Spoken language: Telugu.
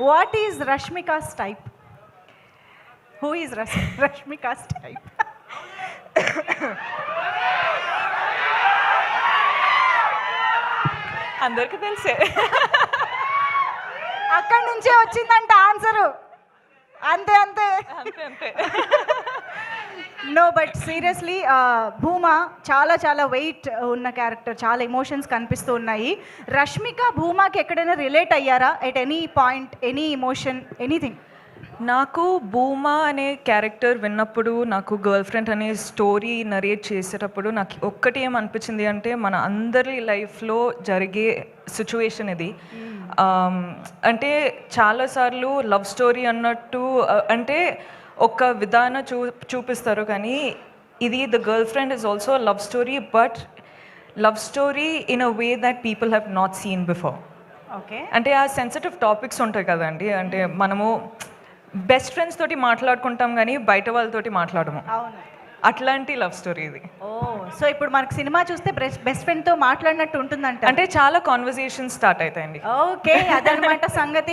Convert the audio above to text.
What is Rashmika's type? Who is Rashmika's type? అందరికి తెలిసే. అక్కడి నుంచే వచ్చిందంట ఆన్సరు. అంతే అంతే అంతే అంతే. నో బట్ సీరియస్లీ భూమా చాలా చాలా వెయిట్ ఉన్న క్యారెక్టర్, చాలా ఎమోషన్స్ కనిపిస్తూ ఉన్నాయి. రష్మిక భూమాకి ఎక్కడైనా రిలేట్ అయ్యారా at any point, any emotion, anything? నాకు భూమా అనే క్యారెక్టర్ విన్నప్పుడు, నాకు గర్ల్ ఫ్రెండ్ అనే స్టోరీ నరేట్ చేసేటప్పుడు నాకు ఒక్కటి ఏమనిపించింది అంటే, మన అందరి లైఫ్లో జరిగే సిచ్యువేషన్ ఇది. అంటే చాలాసార్లు లవ్ స్టోరీ అన్నట్టు అంటే ఒక విధానం చూపిస్తారు, కానీ ఇది the girl friend is also love story, but love story in a way that people have not seen before. Okay, అంటే ఆ సెన్సిటివ్ టాపిక్స్ ఉంటాయి కదండి, అంటే మనము బెస్ట్ ఫ్రెండ్స్ తోటి మాట్లాడుకుంటాం కానీ బయట వాళ్ళతోటి మాట్లాడము. అవును, అట్లాంటి లవ్ స్టోరీ ఇది. ఓ సో ఇప్పుడు మనకు సినిమా చూస్తే బెస్ట్ ఫ్రెండ్తో మాట్లాడినట్టు ఉంటుందంట. అంటే చాలా కాన్వర్జేషన్ స్టార్ట్ అవుతాయండి. ఓకే, అదనమాట సంగతి.